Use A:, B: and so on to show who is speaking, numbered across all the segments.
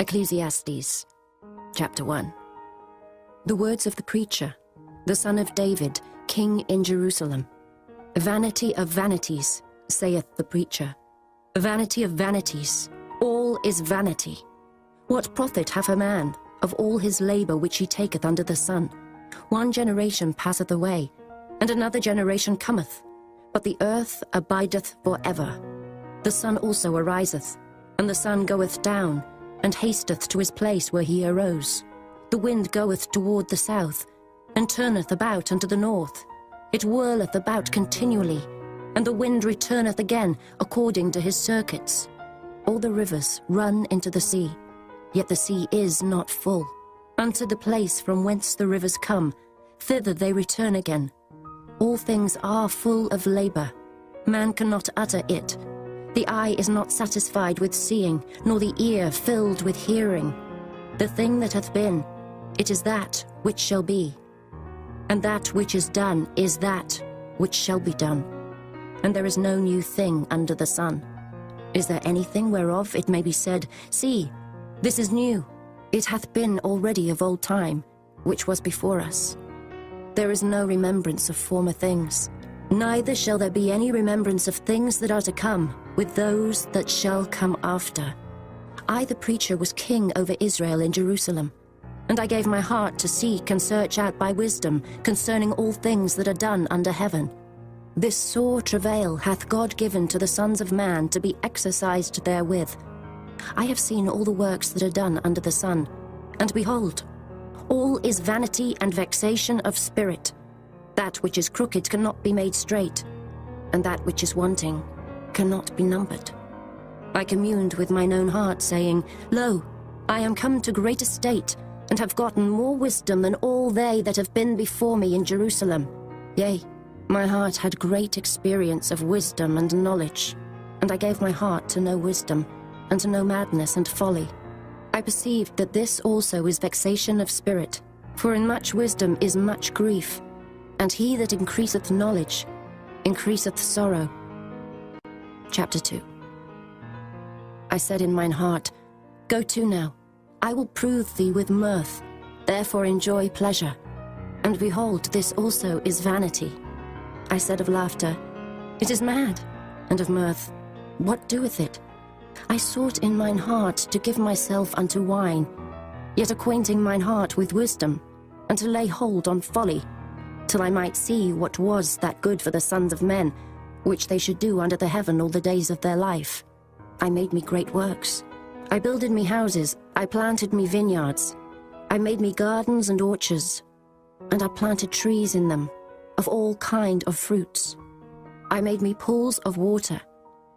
A: Ecclesiastes, chapter 1. The words of the preacher, the son of David, king in Jerusalem. Vanity of vanities, saith the preacher. Vanity of vanities, all is vanity. What profit hath a man of all his labour which he taketh under the sun? One generation passeth away, and another generation cometh, but the earth abideth for ever. The sun also ariseth, and the sun goeth down, and hasteth to his place where he arose. The wind goeth toward the south, and turneth about unto the north. It whirleth about continually, and the wind returneth again according to his circuits. All the rivers run into the sea, yet the sea is not full. Unto the place from whence the rivers come, thither they return again. All things are full of labour. Man cannot utter it. The eye is not satisfied with seeing, nor the ear filled with hearing. The thing that hath been, it is that which shall be. And that which is done is that which shall be done. And there is no new thing under the sun. Is there anything whereof it may be said, See, this is new? It hath been already of old time, which was before us. There is no remembrance of former things, neither shall there be any remembrance of things that are to come with those that shall come after. I, the preacher, was king over Israel in Jerusalem, and I gave my heart to seek and search out by wisdom concerning all things that are done under heaven. This sore travail hath God given to the sons of man to be exercised therewith. I have seen all the works that are done under the sun, and behold, all is vanity and vexation of spirit. That which is crooked cannot be made straight, and that which is wanting cannot be numbered. I communed with mine own heart, saying, Lo, I am come to great estate, and have gotten more wisdom than all they that have been before me in Jerusalem. Yea, my heart had great experience of wisdom and knowledge, and I gave my heart to know wisdom, and to know madness and folly. I perceived that this also is vexation of spirit, for in much wisdom is much grief, and he that increaseth knowledge increaseth sorrow. Chapter 2. I said in mine heart, Go to now, I will prove thee with mirth, therefore enjoy pleasure. And behold, this also is vanity. I said of laughter, It is mad, and of mirth, what doeth it? I sought in mine heart to give myself unto wine, yet acquainting mine heart with wisdom, and to lay hold on folly, till I might see what was that good for the sons of men, which they should do under the heaven all the days of their life. I made me great works. I builded me houses, I planted me vineyards. I made me gardens and orchards, and I planted trees in them, of all kind of fruits. I made me pools of water,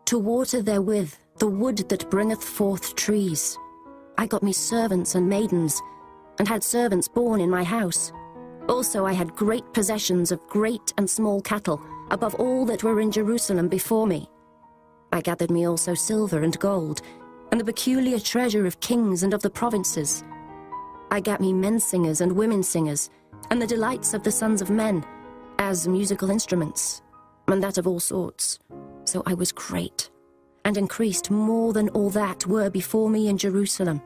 A: to water therewith the wood that bringeth forth trees. I got me servants and maidens, and had servants born in my house. Also I had great possessions of great and small cattle, above all that were in Jerusalem before me. I gathered me also silver and gold, and the peculiar treasure of kings and of the provinces. I gat me men singers and women singers, and the delights of the sons of men, as musical instruments, and that of all sorts. So I was great, and increased more than all that were before me in Jerusalem.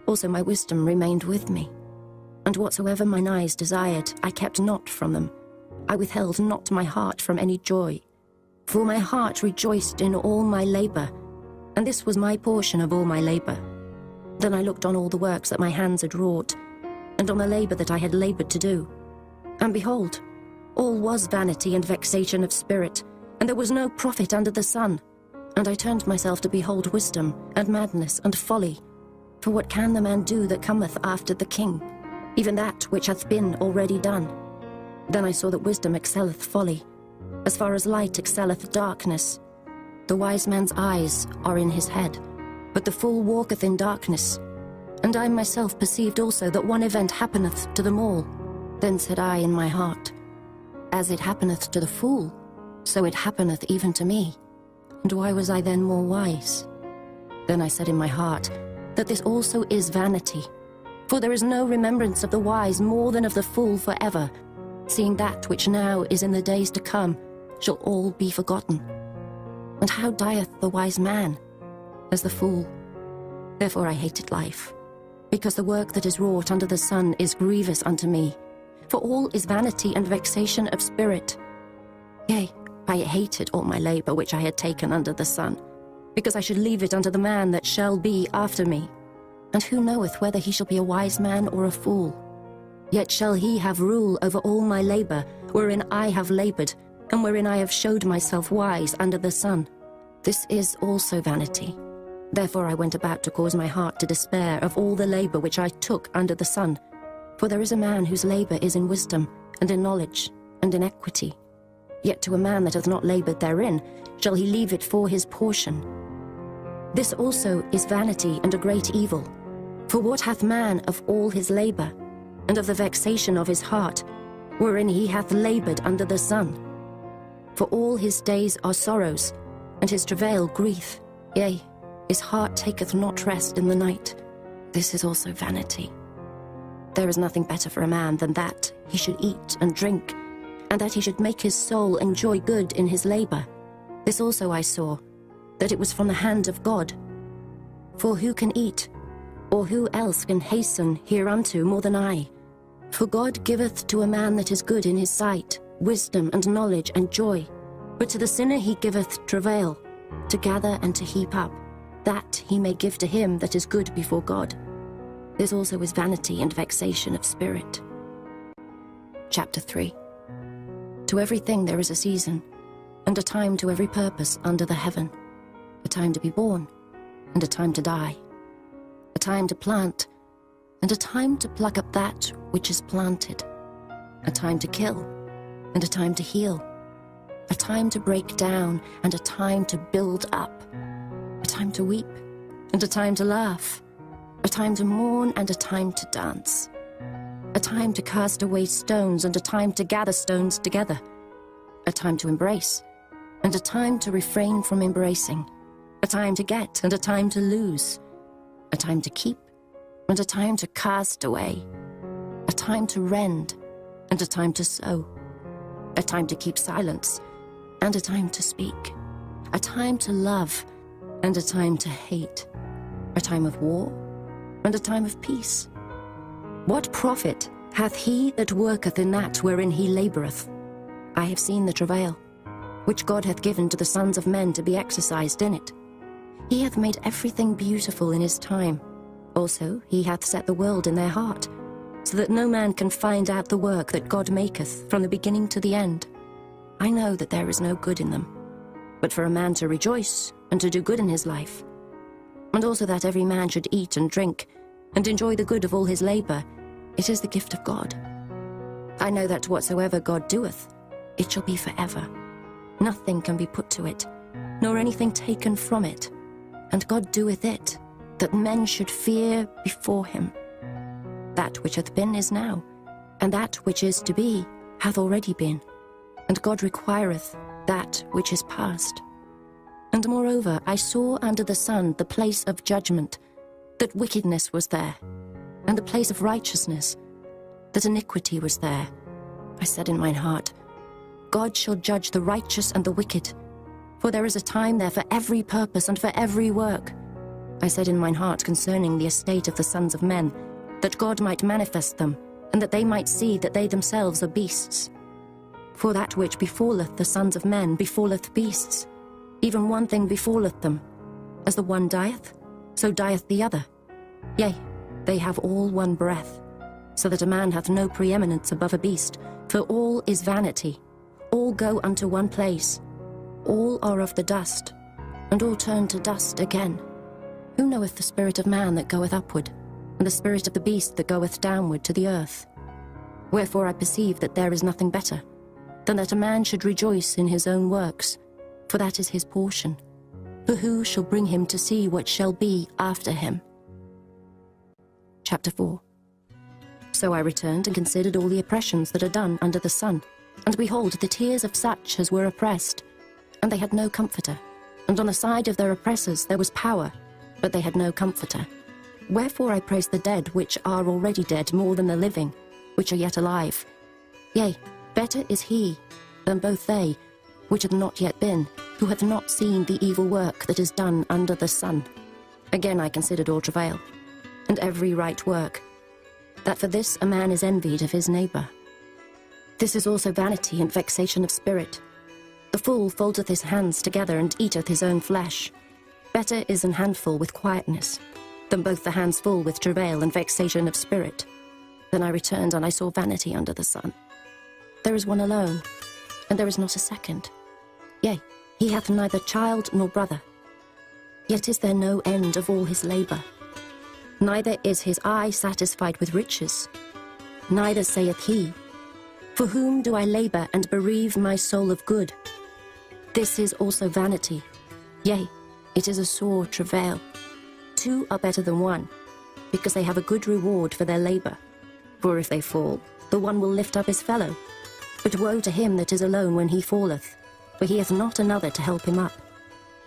A: Also my wisdom remained with me, and whatsoever mine eyes desired, I kept not from them. I withheld not my heart from any joy, for my heart rejoiced in all my labour, and this was my portion of all my labour. Then I looked on all the works that my hands had wrought, and on the labour that I had laboured to do. And behold, all was vanity and vexation of spirit, and there was no profit under the sun. And I turned myself to behold wisdom, and madness, and folly. For what can the man do that cometh after the king? Even that which hath been already done. Then I saw that wisdom excelleth folly, as far as light excelleth darkness. The wise man's eyes are in his head, but the fool walketh in darkness. And I myself perceived also that one event happeneth to them all. Then said I in my heart, As it happeneth to the fool, so it happeneth even to me. And why was I then more wise? Then I said in my heart, that this also is vanity. For there is no remembrance of the wise more than of the fool forever, seeing that which now is in the days to come shall all be forgotten. And how dieth the wise man? As the fool. Therefore I hated life, because the work that is wrought under the sun is grievous unto me. For all is vanity and vexation of spirit. Yea, I hated all my labor which I had taken under the sun, because I should leave it unto the man that shall be after me. And who knoweth whether he shall be a wise man or a fool? Yet shall he have rule over all my labor, wherein I have labored, and wherein I have showed myself wise under the sun. This is also vanity. Therefore I went about to cause my heart to despair of all the labor which I took under the sun. For there is a man whose labor is in wisdom, and in knowledge, and in equity. Yet to a man that hath not labored therein shall he leave it for his portion. This also is vanity and a great evil. For what hath man of all his labor, and of the vexation of his heart, wherein he hath labored under the sun? For all his days are sorrows, and his travail grief. Yea, his heart taketh not rest in the night. This is also vanity. There is nothing better for a man than that he should eat and drink, and that he should make his soul enjoy good in his labor. This also I saw, that it was from the hand of God. For who can eat, or who else can hasten hereunto more than I? For God giveth to a man that is good in his sight wisdom and knowledge and joy. But to the sinner he giveth travail, to gather and to heap up, that he may give to him that is good before God. This also is vanity and vexation of spirit. Chapter 3. To everything there is a season, and a time to every purpose under the heaven, a time to be born, and a time to die, a time to plant, and a time to pluck up that which is planted, a time to kill, and a time to heal, a time to break down, and a time to build up, a time to weep, and a time to laugh, a time to mourn, and a time to dance, a time to cast away stones, and a time to gather stones together, a time to embrace, and a time to refrain from embracing, a time to get, and a time to lose, a time to keep, and a time to cast away, a time to rend, and a time to sow, a time to keep silence, and a time to speak, a time to love, and a time to hate, a time of war, and a time of peace. What profit hath he that worketh in that wherein he laboureth? I have seen the travail, which God hath given to the sons of men to be exercised in it. He hath made everything beautiful in his time. Also he hath set the world in their heart, so that no man can find out the work that God maketh from the beginning to the end. I know that there is no good in them, but for a man to rejoice and to do good in his life, and also that every man should eat and drink, and enjoy the good of all his labor, it is the gift of God. I know that whatsoever God doeth, it shall be forever. Nothing can be put to it, nor anything taken from it. And God doeth it, that men should fear before him. That which hath been is now, and that which is to be hath already been. And God requireth that which is past. And moreover, I saw under the sun the place of judgment, that wickedness was there, and the place of righteousness, that iniquity was there. I said in mine heart, God shall judge the righteous and the wicked, for there is a time there for every purpose and for every work. I said in mine heart concerning the estate of the sons of men, that God might manifest them, and that they might see that they themselves are beasts. For that which befalleth the sons of men befalleth beasts. Even one thing befalleth them. As the one dieth, so dieth the other. Yea, they have all one breath, so that a man hath no preeminence above a beast, for all is vanity. All go unto one place. All are of the dust, and all turn to dust again. Who knoweth the spirit of man that goeth upward, and the spirit of the beast that goeth downward to the earth? Wherefore I perceive that there is nothing better, than that a man should rejoice in his own works, for that is his portion. For who shall bring him to see what shall be after him? Chapter 4. So I returned and considered all the oppressions that are done under the sun, and behold, the tears of such as were oppressed, and they had no comforter. And on the side of their oppressors there was power, but they had no comforter. Wherefore I praise the dead which are already dead more than the living, which are yet alive. Yea, better is he than both they, which hath not yet been, who hath not seen the evil work that is done under the sun. Again I considered all travail, and every right work, that for this a man is envied of his neighbour. This is also vanity and vexation of spirit. The fool foldeth his hands together and eateth his own flesh. Better is an handful with quietness, than both the hands full with travail and vexation of spirit. Then I returned, and I saw vanity under the sun. There is one alone, and there is not a second. Yea, he hath neither child nor brother. Yet is there no end of all his labour. Neither is his eye satisfied with riches. Neither saith he, For whom do I labour and bereave my soul of good? This is also vanity. Yea, it is a sore travail. Two are better than one, because they have a good reward for their labour. For if they fall, the one will lift up his fellow. But woe to him that is alone when he falleth, for he hath not another to help him up.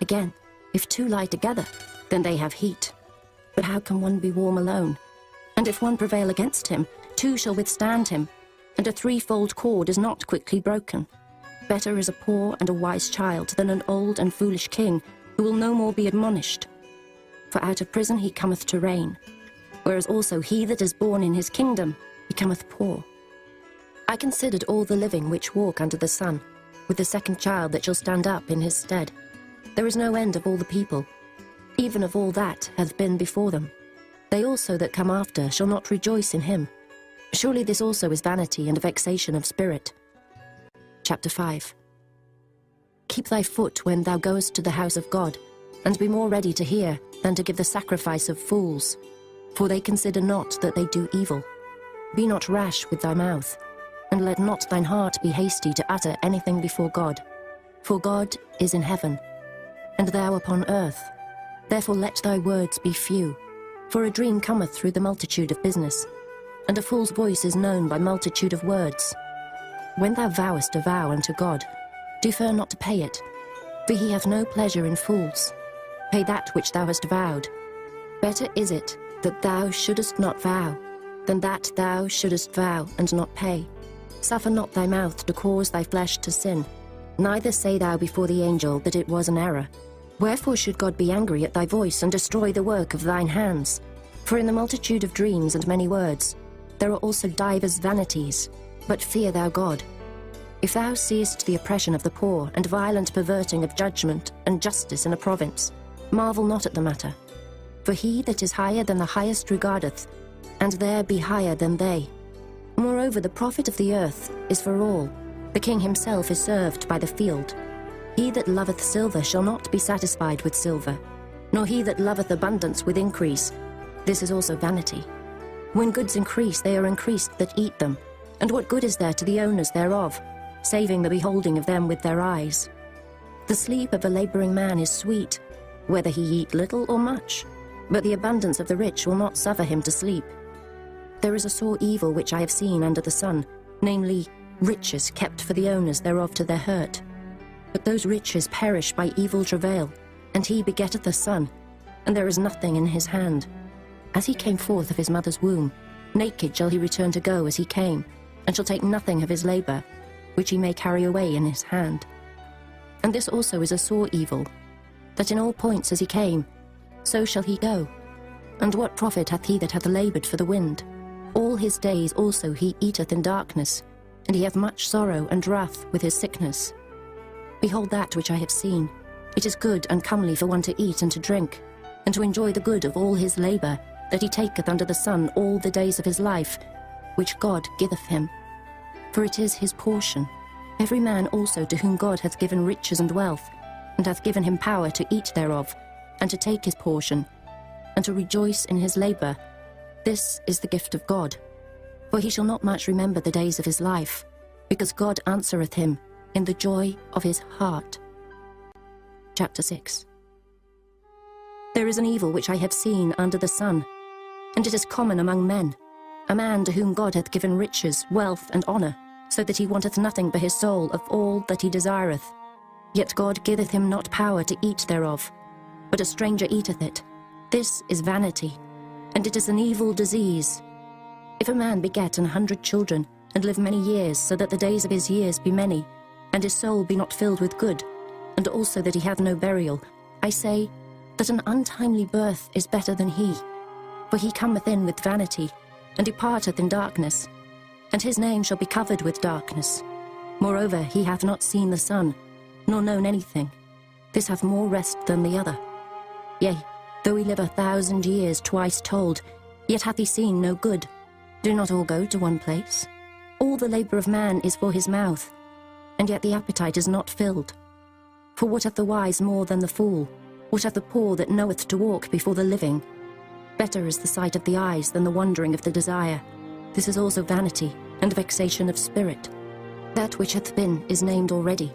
A: Again, if two lie together, then they have heat. But how can one be warm alone? And if one prevail against him, two shall withstand him, and a threefold cord is not quickly broken. Better is a poor and a wise child than an old and foolish king, who will no more be admonished. For out of prison he cometh to reign, whereas also he that is born in his kingdom becometh poor. I considered all the living which walk under the sun, with the second child that shall stand up in his stead. There is no end of all the people, even of all that hath been before them. They also that come after shall not rejoice in him. Surely this also is vanity and a vexation of spirit. Chapter 5. Keep thy foot when thou goest to the house of God, and be more ready to hear than to give the sacrifice of fools, for they consider not that they do evil. Be not rash with thy mouth, and let not thine heart be hasty to utter anything before God. For God is in heaven, and thou upon earth. Therefore let thy words be few. For a dream cometh through the multitude of business, and a fool's voice is known by multitude of words. When thou vowest a vow unto God, defer not to pay it, for he hath no pleasure in fools. Pay that which thou hast vowed. Better is it that thou shouldest not vow, than that thou shouldest vow and not pay. Suffer not thy mouth to cause thy flesh to sin, neither say thou before the angel that it was an error. Wherefore should God be angry at thy voice and destroy the work of thine hands? For in the multitude of dreams and many words there are also divers vanities, but fear thou God. If thou seest the oppression of the poor, and violent perverting of judgment and justice in a province, marvel not at the matter. For he that is higher than the highest regardeth, and there be higher than they. Moreover, the profit of the earth is for all. The king himself is served by the field. He that loveth silver shall not be satisfied with silver, nor he that loveth abundance with increase. This is also vanity. When goods increase, they are increased that eat them. And what good is there to the owners thereof, saving the beholding of them with their eyes? The sleep of a labouring man is sweet, whether he eat little or much, but the abundance of the rich will not suffer him to sleep. There is a sore evil which I have seen under the sun, namely, riches kept for the owners thereof to their hurt. But those riches perish by evil travail, and he begetteth a son, and there is nothing in his hand. As he came forth of his mother's womb, naked shall he return to go as he came, and shall take nothing of his labour, which he may carry away in his hand. And this also is a sore evil, that in all points as he came, so shall he go. And what profit hath he that hath laboured for the wind? All his days also he eateth in darkness, and he hath much sorrow and wrath with his sickness. Behold that which I have seen. It is good and comely for one to eat and to drink, and to enjoy the good of all his labour, that he taketh under the sun all the days of his life, which God giveth him. For it is his portion. Every man also to whom God hath given riches and wealth, and hath given him power to eat thereof, and to take his portion, and to rejoice in his labour. This is the gift of God. For he shall not much remember the days of his life, because God answereth him in the joy of his heart. Chapter 6. There is an evil which I have seen under the sun, and it is common among men, a man to whom God hath given riches, wealth, and honour, so that he wanteth nothing for his soul of all that he desireth. Yet God giveth him not power to eat thereof, but a stranger eateth it. This is vanity, and it is an evil disease. If a man beget 100 children, and live many years, so that the days of his years be many, and his soul be not filled with good, and also that he have no burial, I say, that an untimely birth is better than he. For he cometh in with vanity, and departeth in darkness, and his name shall be covered with darkness. Moreover, he hath not seen the sun, nor known anything. This hath more rest than the other. Yea, though he live 1,000 years twice told, yet hath he seen no good. Do not all go to one place? All the labour of man is for his mouth, and yet the appetite is not filled. For what hath the wise more than the fool? What hath the poor that knoweth to walk before the living? Better is the sight of the eyes than the wandering of the desire. This is also vanity, and vexation of spirit. That which hath been is named already,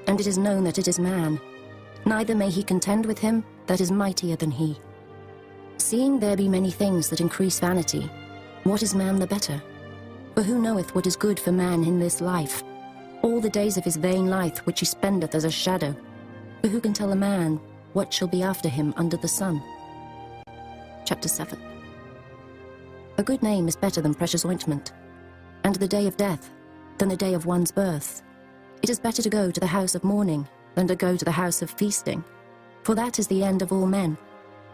A: and it is known that it is man. Neither may he contend with him that is mightier than he. Seeing there be many things that increase vanity, what is man the better? For who knoweth what is good for man in this life? All the days of his vain life which he spendeth as a shadow. For who can tell a man what shall be after him under the sun? Chapter 7. A good name is better than precious ointment, and the day of death than the day of one's birth. It is better to go to the house of mourning than to go to the house of feasting, for that is the end of all men,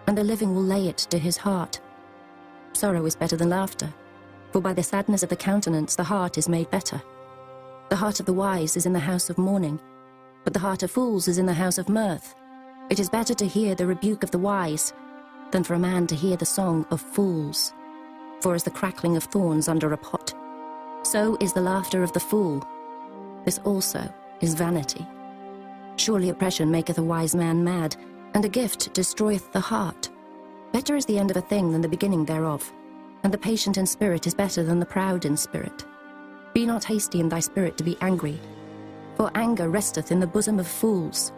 A: and the living will lay it to his heart. Sorrow is better than laughter, for by the sadness of the countenance the heart is made better. The heart of the wise is in the house of mourning, but the heart of fools is in the house of mirth. It is better to hear the rebuke of the wise than for a man to hear the song of fools. For as the crackling of thorns under a pot, so is the laughter of the fool. This also is vanity. Surely oppression maketh a wise man mad, and a gift destroyeth the heart. Better is the end of a thing than the beginning thereof, and the patient in spirit is better than the proud in spirit. Be not hasty in thy spirit to be angry, for anger resteth in the bosom of fools.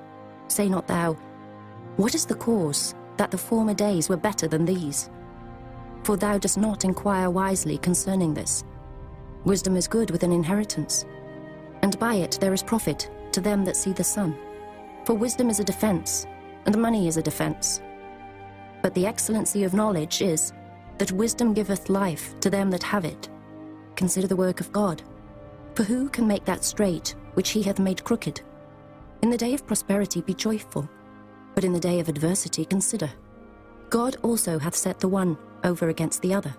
A: Say not thou, what is the cause that the former days were better than these? For thou dost not inquire wisely concerning this. Wisdom is good with an inheritance, and by it there is profit to them that see the sun. For wisdom is a defence, and money is a defence. But the excellency of knowledge is, that wisdom giveth life to them that have it. Consider the work of God. For who can make that straight which he hath made crooked? In the day of prosperity be joyful, but in the day of adversity consider. God also hath set the one over against the other,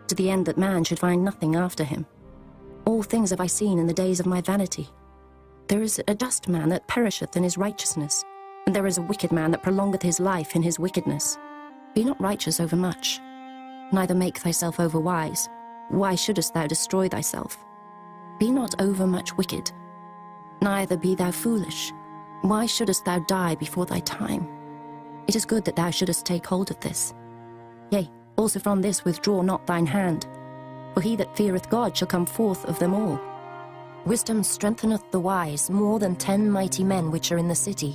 A: to the end that man should find nothing after him. All things have I seen in the days of my vanity. There is a just man that perisheth in his righteousness, and there is a wicked man that prolongeth his life in his wickedness. Be not righteous over much, neither make thyself over wise. Why shouldest thou destroy thyself? Be not over much wicked, neither be thou foolish. Why shouldest thou die before thy time? It is good that thou shouldest take hold of this. Yea, also from this withdraw not thine hand, for he that feareth God shall come forth of them all. Wisdom strengtheneth the wise more than 10 mighty men which are in the city.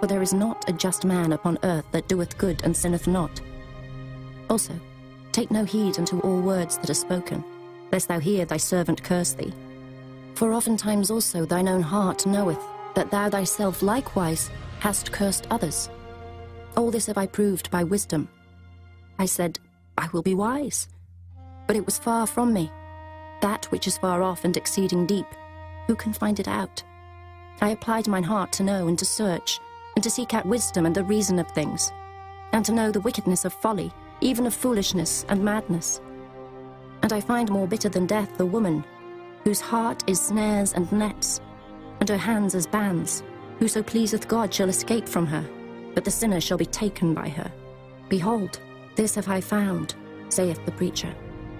A: For there is not a just man upon earth that doeth good and sinneth not. Also, take no heed unto all words that are spoken, lest thou hear thy servant curse thee. For oftentimes also thine own heart knoweth that thou thyself likewise hast cursed others. All this have I proved by wisdom. I said, I will be wise. But it was far from me. That which is far off and exceeding deep, who can find it out? I applied mine heart to know and to search, and to seek out wisdom and the reason of things, and to know the wickedness of folly, even of foolishness and madness. And I find more bitter than death the woman, whose heart is snares and nets, and her hands as bands. Whoso pleaseth God shall escape from her, but the sinner shall be taken by her. Behold, this have I found, saith the preacher,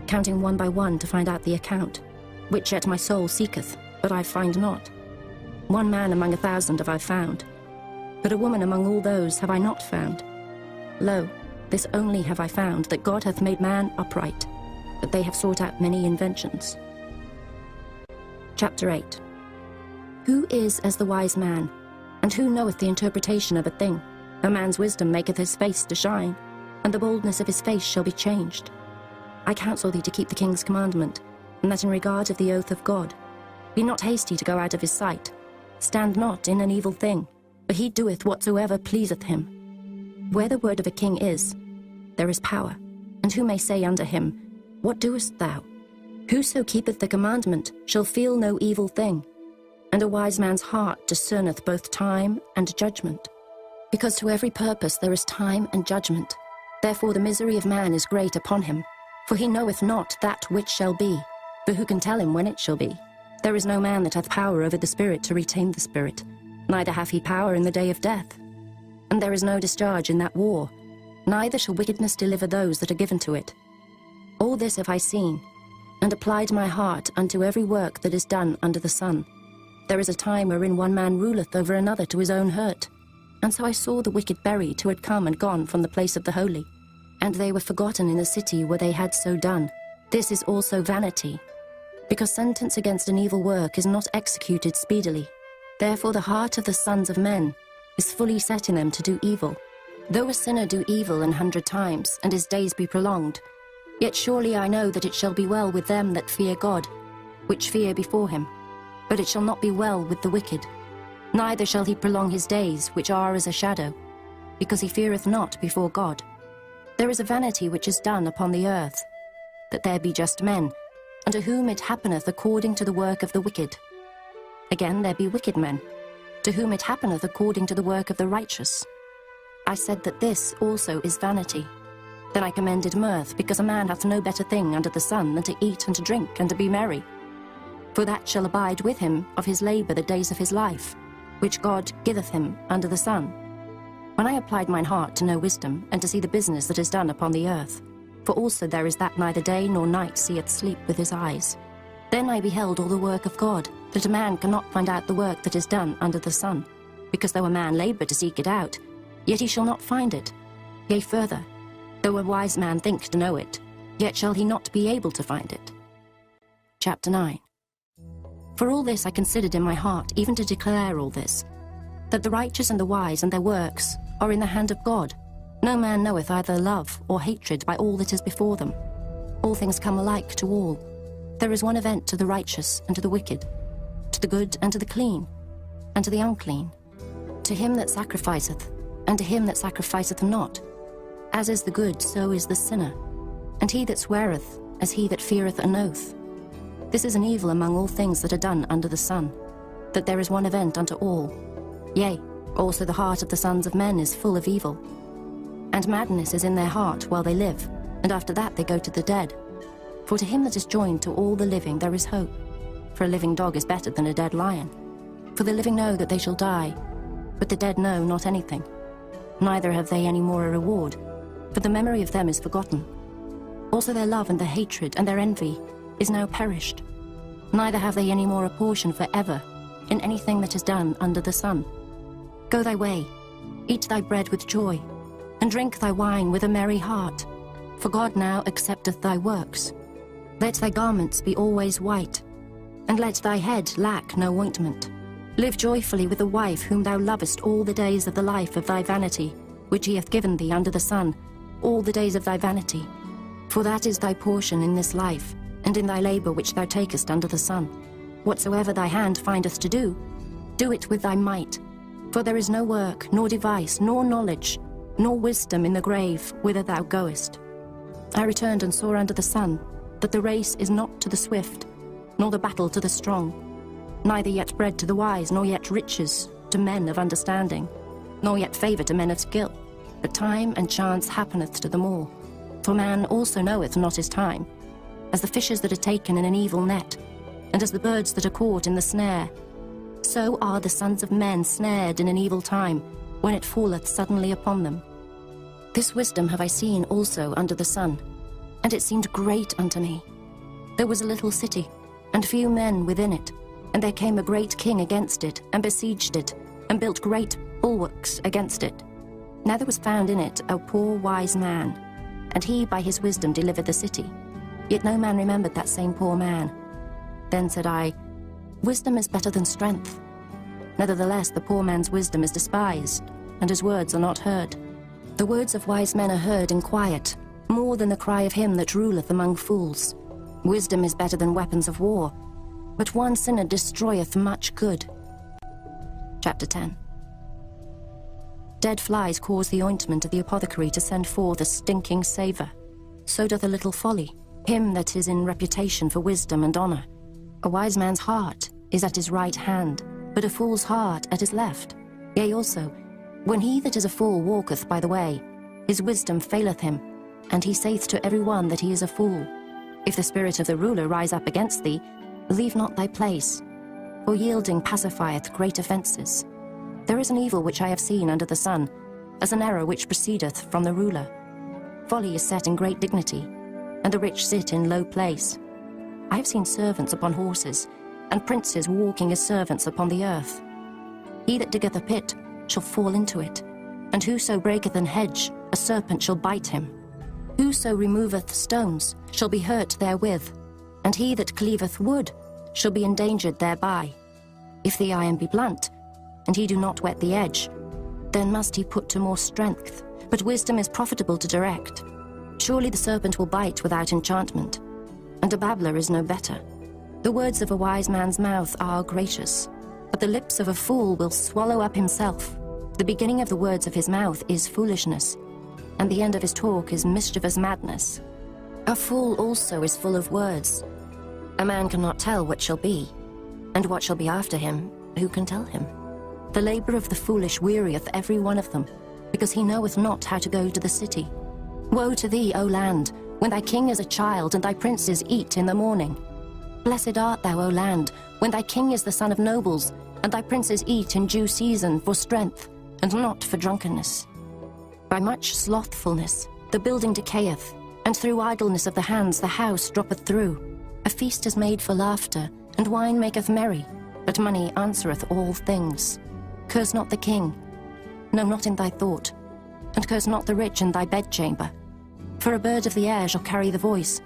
A: counting one by one to find out the account, which yet my soul seeketh, but I find not. One man among 1,000 have I found, but a woman among all those have I not found. Lo, this only have I found, that God hath made man upright, but they have sought out many inventions. Chapter 8. Who is as the wise man, and who knoweth the interpretation of a thing? A man's wisdom maketh his face to shine, and the boldness of his face shall be changed. I counsel thee to keep the king's commandment, and that in regard of the oath of God. Be not hasty to go out of his sight. Stand not in an evil thing, for he doeth whatsoever pleaseth him. Where the word of a king is, there is power. And who may say unto him, What doest thou? Whoso keepeth the commandment shall feel no evil thing, and a wise man's heart discerneth both time and judgment. Because to every purpose there is time and judgment. Therefore the misery of man is great upon him, for he knoweth not that which shall be, for who can tell him when it shall be? There is no man that hath power over the spirit to retain the spirit, neither hath he power in the day of death. And there is no discharge in that war, neither shall wickedness deliver those that are given to it. All this have I seen, and applied my heart unto every work that is done under the sun. There is a time wherein one man ruleth over another to his own hurt. And so I saw the wicked buried who had come and gone from the place of the holy, and they were forgotten in the city where they had so done. This is also vanity, because sentence against an evil work is not executed speedily. Therefore the heart of the sons of men is fully set in them to do evil. Though a sinner do evil 100 times, and his days be prolonged, yet surely I know that it shall be well with them that fear God, which fear before him. But it shall not be well with the wicked, neither shall he prolong his days, which are as a shadow, because he feareth not before God. There is a vanity which is done upon the earth, that there be just men, unto whom it happeneth according to the work of the wicked. Again there be wicked men, to whom it happeneth according to the work of the righteous. I said that this also is vanity. Then I commended mirth, because a man hath no better thing under the sun than to eat and to drink and to be merry. For that shall abide with him of his labour the days of his life, which God giveth him under the sun. When I applied mine heart to know wisdom, and to see the business that is done upon the earth, for also there is that neither day nor night seeth sleep with his eyes. Then I beheld all the work of God, that a man cannot find out the work that is done under the sun, because though a man labour to seek it out, yet he shall not find it. Yea, further, though a wise man think to know it, yet shall he not be able to find it. Chapter 9. For all this I considered in my heart, even to declare all this, that the righteous and the wise and their works are in the hand of God. No man knoweth either love or hatred by all that is before them. All things come alike to all. There is one event to the righteous and to the wicked, to the good and to the clean, and to the unclean, to him that sacrificeth, and to him that sacrificeth not. As is the good, so is the sinner, and he that sweareth, as he that feareth an oath. This is an evil among all things that are done under the sun, that there is one event unto all. Yea, also the heart of the sons of men is full of evil. And madness is in their heart while they live, and after that they go to the dead. For to him that is joined to all the living there is hope. For a living dog is better than a dead lion. For the living know that they shall die, but the dead know not anything. Neither have they any more a reward, for the memory of them is forgotten. Also their love and their hatred and their envy is now perished. Neither have they any more a portion for ever in anything that is done under the sun. Go thy way, eat thy bread with joy, and drink thy wine with a merry heart, for God now accepteth thy works. Let thy garments be always white, and let thy head lack no ointment. Live joyfully with the wife whom thou lovest all the days of the life of thy vanity, which he hath given thee under the sun, all the days of thy vanity. For that is thy portion in this life, and in thy labour which thou takest under the sun. Whatsoever thy hand findeth to do, do it with thy might. For there is no work, nor device, nor knowledge, nor wisdom in the grave whither thou goest. I returned and saw under the sun that the race is not to the swift, nor the battle to the strong, neither yet bread to the wise, nor yet riches to men of understanding, nor yet favour to men of skill, but time and chance happeneth to them all. For man also knoweth not his time, as the fishes that are taken in an evil net, and as the birds that are caught in the snare. So are the sons of men snared in an evil time, when it falleth suddenly upon them. This wisdom have I seen also under the sun, and it seemed great unto me. There was a little city, and few men within it, and there came a great king against it, and besieged it, and built great bulwarks against it. Now there was found in it a poor wise man, and he by his wisdom delivered the city. Yet no man remembered that same poor man. Then said I, Wisdom is better than strength. Nevertheless the poor man's wisdom is despised, and his words are not heard. The words of wise men are heard in quiet, more than the cry of him that ruleth among fools. Wisdom is better than weapons of war, but one sinner destroyeth much good. Chapter 10. Dead flies cause the ointment of the apothecary to send forth a stinking savour. So doth a little folly, him that is in reputation for wisdom and honour. A wise man's heart is at his right hand, but a fool's heart at his left. Yea, also, When he that is a fool walketh by the way, his wisdom faileth him, and he saith to every one that he is a fool. If the spirit of the ruler rise up against thee, leave not thy place, for yielding pacifieth great offences. There is an evil which I have seen under the sun, as an error which proceedeth from the ruler. Folly is set in great dignity, and the rich sit in low place. I have seen servants upon horses, and princes walking as servants upon the earth. He that diggeth a pit shall fall into it, and whoso breaketh an hedge, a serpent shall bite him. Whoso removeth stones shall be hurt therewith, and he that cleaveth wood shall be endangered thereby. If the iron be blunt, and he do not whet the edge, then must he put to more strength, but wisdom is profitable to direct. Surely the serpent will bite without enchantment, and a babbler is no better. The words of a wise man's mouth are gracious, but the lips of a fool will swallow up himself. The beginning of the words of his mouth is foolishness, and the end of his talk is mischievous madness. A fool also is full of words. A man cannot tell what shall be, and what shall be after him, who can tell him? The labour of the foolish wearieth every one of them, because he knoweth not how to go to the city. Woe to thee, O land, when thy king is a child, and thy princes eat in the morning. Blessed art thou, O land, when thy king is the son of nobles, and thy princes eat in due season for strength, and not for drunkenness. By much slothfulness the building decayeth, and through idleness of the hands the house droppeth through. A feast is made for laughter, and wine maketh merry, but money answereth all things. Curse not the king, no, not in thy thought, and curse not the rich in thy bedchamber. For a bird of the air shall carry the voice,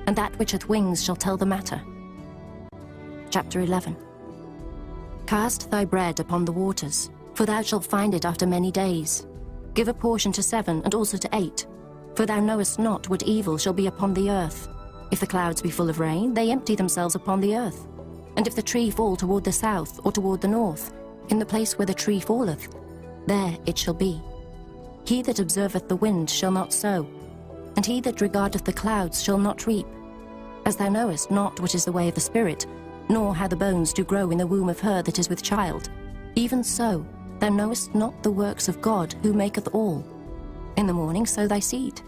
A: and that which hath wings shall tell the matter. Chapter 11. Cast thy bread upon the waters, for thou shalt find it after many days. Give a portion to 7 and also to 8, for thou knowest not what evil shall be upon the earth. If the clouds be full of rain, they empty themselves upon the earth. And if the tree fall toward the south or toward the north, in the place where the tree falleth, there it shall be. He that observeth the wind shall not sow, and he that regardeth the clouds shall not reap. As thou knowest not what is the way of the Spirit, nor how the bones do grow in the womb of her that is with child, even so thou knowest not the works of God who maketh all. In the morning sow thy seed,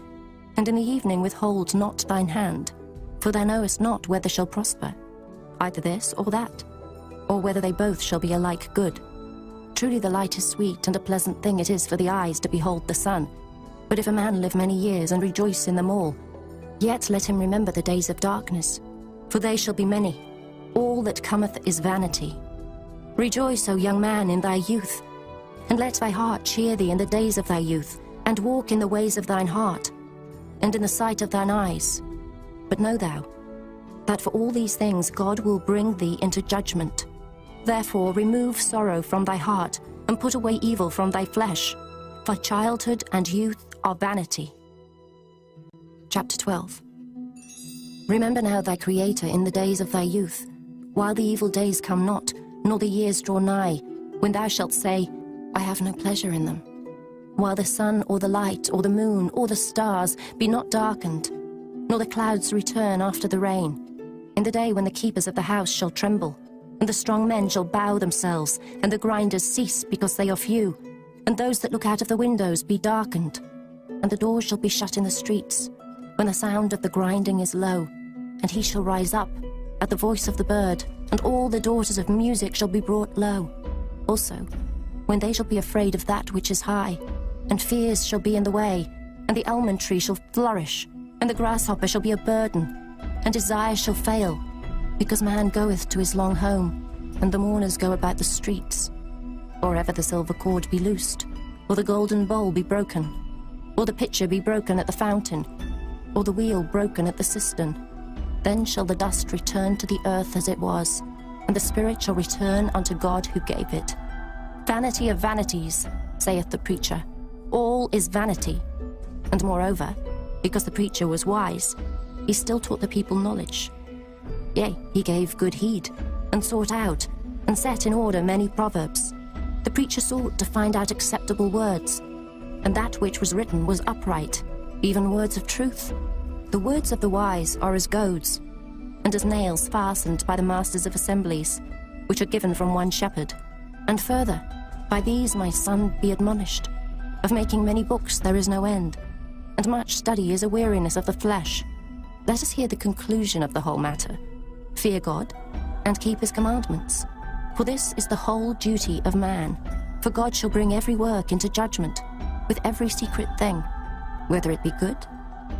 A: and in the evening withhold not thine hand, for thou knowest not whether shall prosper, either this or that, or whether they both shall be alike good. Truly the light is sweet, and a pleasant thing it is for the eyes to behold the sun. But if a man live many years and rejoice in them all, yet let him remember the days of darkness, for they shall be many. All that cometh is vanity. Rejoice, O young man, in thy youth, and let thy heart cheer thee in the days of thy youth, and walk in the ways of thine heart, and in the sight of thine eyes. But know thou, that for all these things God will bring thee into judgment. Therefore remove sorrow from thy heart, and put away evil from thy flesh, for childhood and youth are vanity. Chapter 12. Remember now thy Creator in the days of thy youth, while the evil days come not, nor the years draw nigh, when thou shalt say, I have no pleasure in them. While the sun or the light or the moon or the stars be not darkened, nor the clouds return after the rain, in the day when the keepers of the house shall tremble, and the strong men shall bow themselves, and the grinders cease because they are few, and those that look out of the windows be darkened, and the doors shall be shut in the streets, when the sound of the grinding is low, and he shall rise up at the voice of the bird, and all the daughters of music shall be brought low. Also, when they shall be afraid of that which is high, and fears shall be in the way, and the almond tree shall flourish, and the grasshopper shall be a burden, and desire shall fail, because man goeth to his long home, and the mourners go about the streets. Or ever the silver cord be loosed, or the golden bowl be broken, or the pitcher be broken at the fountain, or the wheel broken at the cistern, then shall the dust return to the earth as it was, and the spirit shall return unto God who gave it. Vanity of vanities, saith the preacher, all is vanity. And moreover, because the preacher was wise, he still taught the people knowledge. Yea, he gave good heed, and sought out, and set in order many proverbs. The preacher sought to find out acceptable words, and that which was written was upright, even words of truth. The words of the wise are as goads, and as nails fastened by the masters of assemblies, which are given from one shepherd. And further, By these, my son, be admonished. Of making many books there is no end, and much study is a weariness of the flesh. Let us hear the conclusion of the whole matter. Fear God, and keep his commandments. For this is the whole duty of man. For God shall bring every work into judgment, with every secret thing, whether it be good,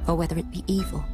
A: or whether it be evil.